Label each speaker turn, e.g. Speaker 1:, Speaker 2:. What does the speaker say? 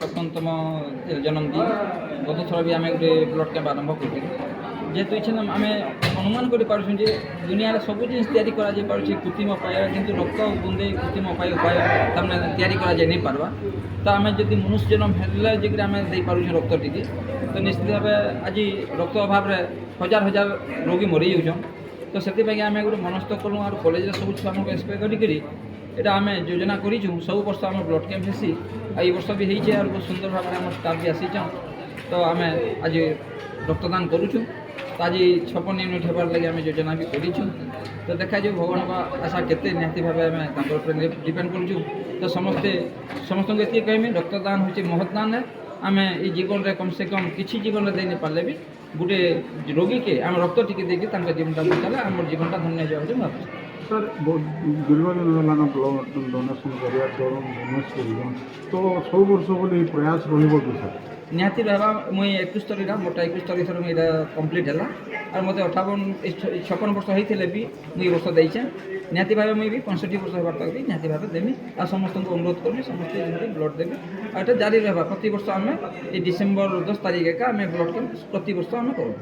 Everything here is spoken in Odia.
Speaker 1: 56তম জন্মদিন। গত থর ବି ଆମେ ଗୋଟେ ବ୍ଲଡ୍ କ୍ୟାମ୍ପ ଆରମ୍ଭ କରିଥିଲୁ। ଯେହେତୁ ଏଇଛେ ଆମେ ଅନୁମାନ କରିପାରୁଛୁ ଯେ ଦୁନିଆରେ ସବୁ ଜିନିଷ ତିଆରି କରାଯାଇପାରୁଛି କୃତ୍ରିମ ଉପାୟରେ, କିନ୍ତୁ ରକ୍ତ ବୁନ୍ଦେ କୃତ୍ରିମ ଉପାୟ ତାମାନେ ତିଆରି କରାଯାଇ ନେଇ ପାରବା। ତ ଆମେ ଯଦି ମନୁଷ୍ୟ ଜନ୍ମ ହେଲେ ଯାଇକରି ଆମେ ଦେଇପାରୁଛୁ ରକ୍ତ ଟିକେ, ତ ନିଶ୍ଚିତ ଭାବେ ଆଜି ରକ୍ତ ଅଭାବରେ ହଜାର ହଜାର ରୋଗୀ ମରିଯାଉଛନ୍। ତ ସେଥିପାଇଁ ଆମେ ଗୋଟେ ମନସ୍ଥ କଲୁ ଆଉ କଲେଜରେ ସବୁ ଛୁଆମାନଙ୍କୁ ଏକ୍ସପେକ୍ଟ କରିକିରି এটা ଆମେ ଯୋଜନା କରିଛୁ। ସବୁ ବର୍ଷ ଆମ ବ୍ଲଡ୍ କ୍ୟାମ୍ପ ହେସି, ଆଉ ଏଇ ବର୍ଷ ବି ହେଇଛେ ଆଉ ବହୁତ ସୁନ୍ଦର ଭାବରେ ଆମ ଷ୍ଟାଫ୍ ବି ଆସିଛନ୍। ତ ଆମେ ଆଜି ରକ୍ତଦାନ କରୁଛୁ। ତ ଆଜି 56 ୟୁନିଟ୍ ହେବାର ଲାଗି ଆମେ ଯୋଜନା ବି କରିଛୁ। ତ ଦେଖାଯାଉ ଭଗବାନଙ୍କ ଆଶା କେତେ, ନିହାତି ଭାବେ ଆମେ ତାଙ୍କ ଉପରେ ଡିପେଣ୍ଡ କରୁଛୁ। ତ ସମସ୍ତଙ୍କୁ ଏତିକି କହିବି, ରକ୍ତଦାନ ହେଉଛି ମହତ୍ ଦାନ। ଆମେ ଏଇ ଜୀବନରେ କମ୍ ସେ କମ୍ କିଛି ଜୀବନରେ ଦେଇ ନେପାରିଲେ ବି ଗୋଟେ ରୋଗୀକେ ଆମେ ରକ୍ତ ଟିକେ ଦେଇକି ତାଙ୍କ ଜୀବନଟା ବଞ୍ଚାଲେ ଆମର ଜୀବନଟା ଧନ୍ୟ ହେଇଯିବ ବୋଲି ମୁଁ ଭାବୁଛି।
Speaker 2: ସାର୍ ଦୀର୍ଘ ଦିନ ହେଲାନ ବ୍ଲଡ୍ ଡୋନେସନ୍ କରିବା ଡୋନେଟ୍ କରୁଛନ୍, ତ ସବୁ ବର୍ଷ ବୋଲି ପ୍ରୟାସ ରହିବ କି ସାର୍?
Speaker 1: ନିହାତି ଭାବେ ମୁଇଁ 21 ତାରିଖ ମୋଟା 21 ତାରିଖ ଥର ଏଇଟା କମ୍ପ୍ଲିଟ୍ ହେଲା। ଆଉ ମୋତେ 56 ବର୍ଷ ହେଇଥିଲେ ବି ମୁଇଁ ଏ ବର୍ଷ ଦେଇଛେ। ନିହାତି ଭାବେ ମୁଇଁ ବି 65 ବର୍ଷ ହେବାର ତକ ବି ନିହାତି ଭାବେ ଦେମି। ଆଉ ସମସ୍ତଙ୍କୁ ଅନୁରୋଧ କରିବି ସମସ୍ତେ ଯେମିତି ବ୍ଲଡ୍ ଦେବେ। ଆଉ ଏଇଟା ଜାରି ରହିବା। ପ୍ରତିବର୍ଷ ଆମେ ଏଇ ଡିସେମ୍ବର 10 ତାରିଖ ଏକା ଆମେ ବ୍ଲଡ୍ କ୍ୟାମ୍ପ ପ୍ରତିବର୍ଷ ଆମେ କରୁ।